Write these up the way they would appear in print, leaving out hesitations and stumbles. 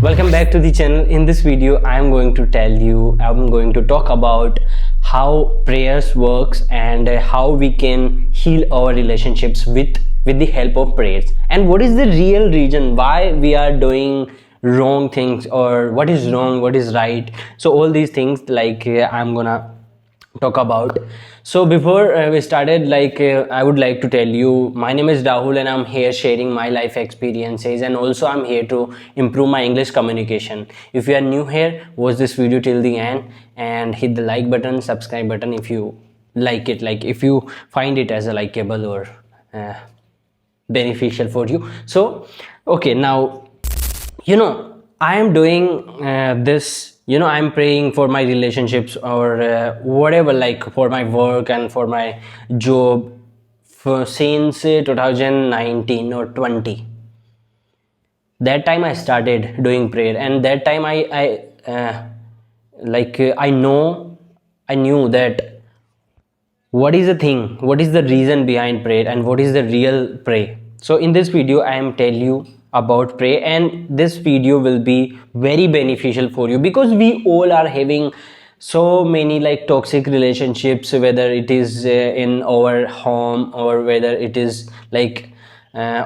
Welcome back to the channel. In this video I'm going to talk about how prayers works and how we can heal our relationships with the help of prayers, and what is the real reason why we are doing wrong things, or what is wrong, what is right. So all these things I'm gonna talk about. So before we started, I would like to tell you, my name is Rahul and I'm here sharing my life experiences, and also I'm here to improve my English communication. If you are new here, watch this video till the end and hit the like button, subscribe button if you like it, like if you find it as a likable or uh, beneficial for you. So okay, now I am doing this, I'm praying for my relationships, or whatever, like for my work and for my job, for since 2019 or 20. That time I started doing prayer, and that time I knew that what is the thing, what is the reason behind prayer, and what is the real prayer. So in this video I am tell you about prayer, and this video will be very beneficial for you, because we all are having so many like toxic relationships, whether it is in our home, or whether it is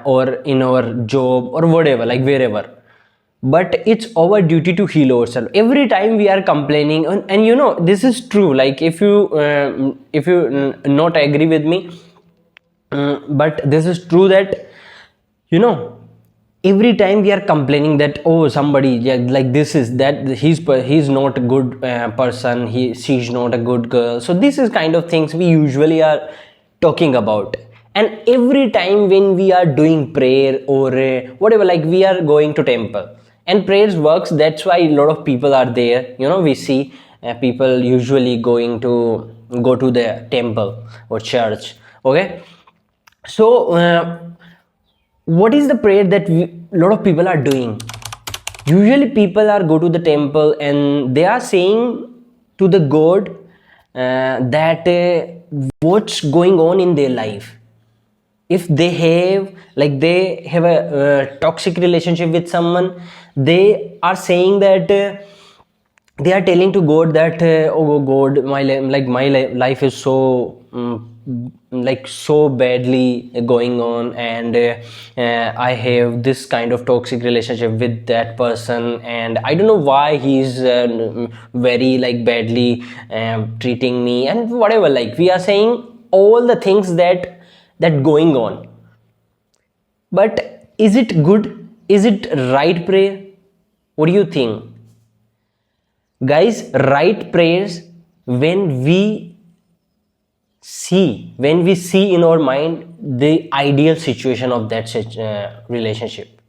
or in our job, or whatever, like wherever. But it's our duty to heal ourselves. Every time we are complaining, and this is true, like if you not agree with me, but this is true that you know every time we are complaining that, oh, somebody, yeah, like this is that he's not a good person, she's not a good girl. So this is kind of things we usually are talking about. And every time when we are doing prayer, or whatever, like we are going to temple and prayers works, that's why a lot of people are there. We see people usually go to the temple or church. Okay, so what is the prayer that a lot of people are doing? Usually people are go to the temple and they are saying to the god that what's going on in their life. If they have a toxic relationship with someone, they are saying that they are telling to god that, oh god, my life is so so badly going on, and I have this kind of toxic relationship with that person, and I don't know why he's very badly treating me, and whatever, like we are saying all the things that going on. But is it good? Is it right prayer? What do you think, guys? Right prayers, when we see in our mind the ideal situation of that relationship.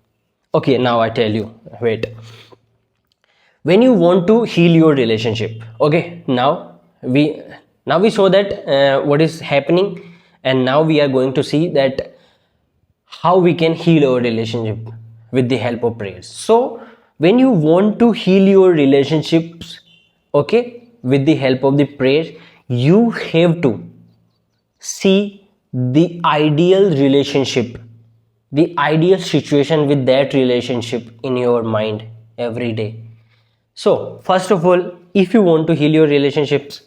Okay, now I tell you. Wait, when you want to heal your relationship, okay, now we saw that what is happening, and now we are going to see that how we can heal our relationship with the help of prayers. So when you want to heal your relationships, okay, with the help of the prayers, you have to see the ideal relationship, the ideal situation with that relationship in your mind every day. So first of all, if you want to heal your relationships,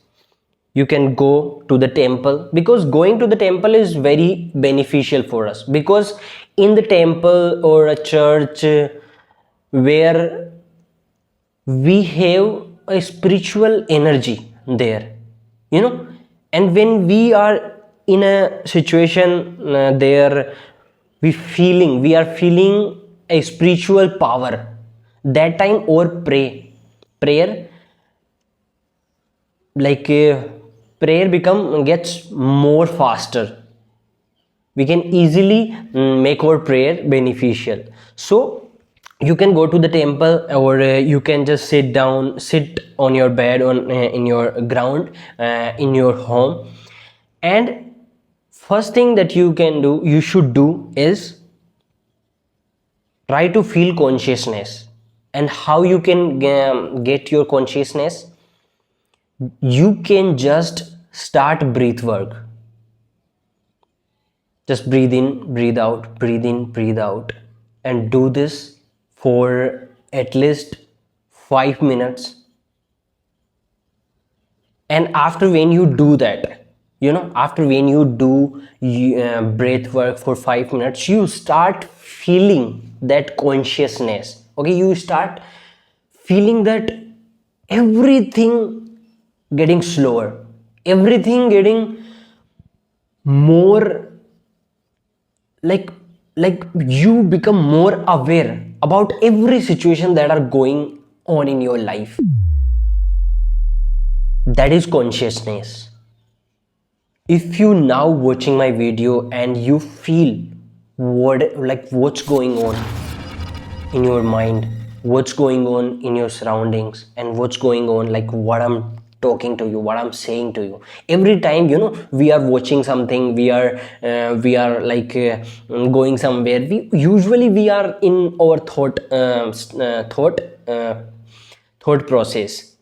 you can go to the temple, because going to the temple is very beneficial for us, because in the temple or a church where we have a spiritual energy there, and when we are in a situation there, we are feeling a spiritual power. That time or prayer, like prayer gets more faster. We can easily make our prayer beneficial. So you can go to the temple, or you can just sit on your bed, on in your ground, in your home. And first thing that you should do is try to feel consciousness. And how you can get your consciousness? You can just start breath work. Just breathe in, breathe out, breathe in, breathe out, and do this for at least 5 minutes. And after when you do that, after when you do breath work for 5 minutes, you start feeling that consciousness. Okay, you start feeling that everything getting slower, everything getting more, like you become more aware about every situation that are going on in your life. That is consciousness. If you now watching my video and you feel what's going on in your mind, what's going on in your surroundings, and what's going on, like what I'm talking to you, what I'm saying to you, every time we are watching something, we are like going somewhere, we are in our thought process.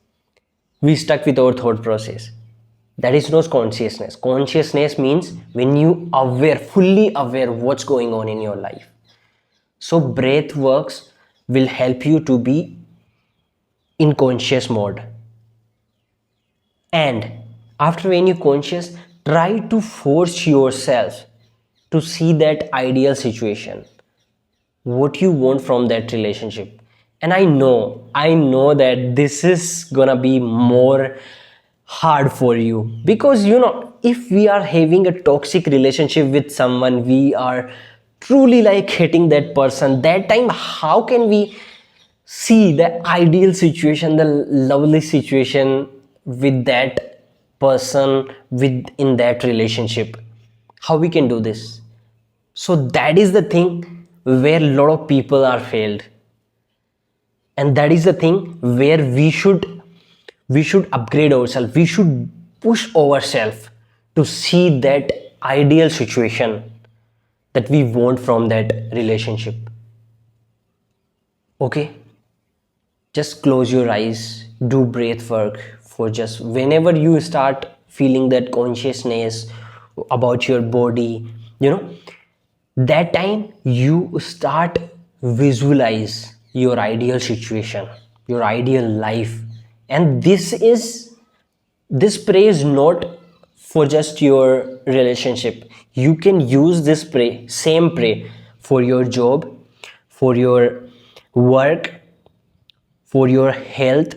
We stuck with our thought process. That is not consciousness. Consciousness means when you aware, fully aware what's going on in your life. So breath works will help you to be in conscious mode. And after when you conscious, try to force yourself to see that ideal situation, what you want from that relationship. And I know that this is gonna be more hard for you, because if we are having a toxic relationship with someone, we are truly like hating that person, that time how can we see the ideal situation, the lovely situation with that person, within that relationship? How we can do this? So that is the thing where a lot of people are failed, and that is the thing where we should upgrade ourselves, we should push ourselves to see that ideal situation that we want from that relationship. Okay, just close your eyes, do breath work for just whenever you start feeling that consciousness about your body, that time you start visualize your ideal situation, your ideal life. And this pray is not for just your relationship. You can use this same pray for your job, for your work, for your health,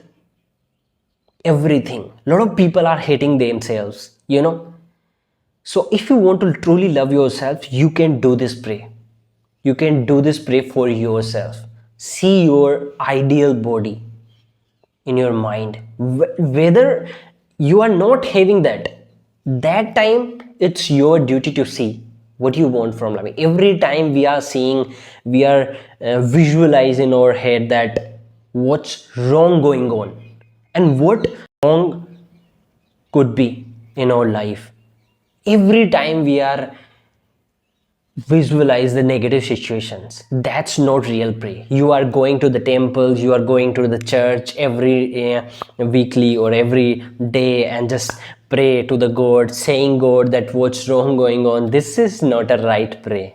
everything. A lot of people are hating themselves. So if you want to truly love yourself, you can do this pray. You can do this pray for yourself. See your ideal body in your mind. Whether you are not having that time it's your duty to see what you want from life. Every time we are seeing, we are visualize in our head that what's wrong going on and what wrong could be in our life. Every time we are visualize the negative situations, that's not real prayer. You are going to the temples, you are going to the church every weekly or every day and just pray to the god, saying god that what's wrong going on. This is not a right prayer.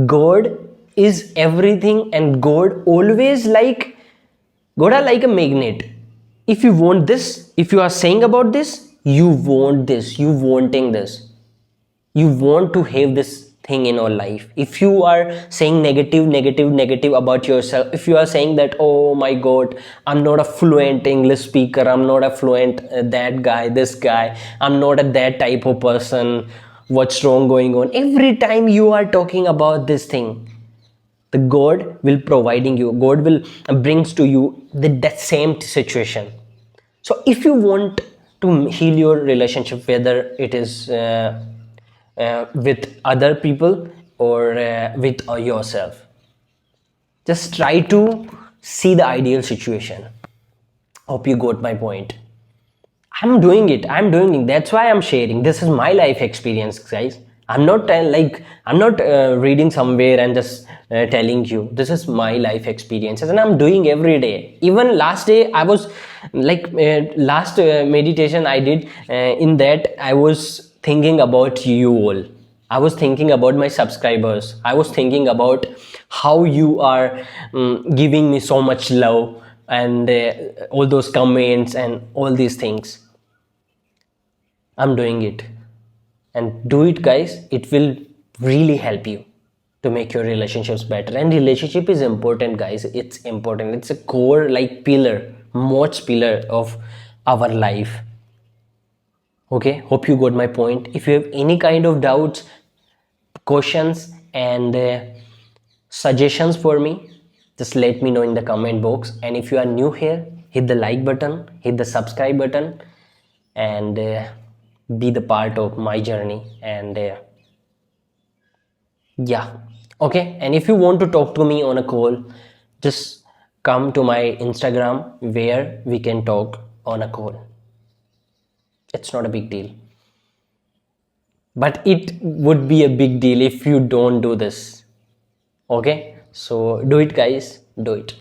God is everything, and god always like, god are like a magnet. If you want this, if you are saying about this, you want this, you wanting this, you want to have this thing in your life. If you are saying negative about yourself, if you are saying that, oh my god, I'm not a fluent English speaker, I'm not a fluent that guy, this guy, I'm not a that type of person, what's wrong going on, every time you are talking about this thing, the god will providing you, god will brings to you that same situation. So if you want to heal your relationship, whether it is with other people or with yourself, just try to see the ideal situation. Hope you got my point. I'm doing it, that's why I'm sharing. This is my life experience, guys. I'm not I'm not reading somewhere and just telling you. This is my life experiences, and I'm doing every day. Even last day I was like last meditation I did, in that I was thinking about you all. I was thinking about my subscribers. I was thinking about how you are giving me so much love and all those comments and all these things. I'm doing it. And do it, guys. It will really help you to make your relationships better. And relationship is important, guys. It's important. It's a core, like pillar, most pillar of our life. Okay, hope you got my point. If you have any kind of doubts, questions, and suggestions for me, just let me know in the comment box. And if you are new here, hit the like button, hit the subscribe button, and be the part of my journey. And yeah, okay. And if you want to talk to me on a call, just come to my Instagram where we can talk on a call. It's not a big deal, but it would be a big deal if you don't do this. Okay, so do it, guys, do it.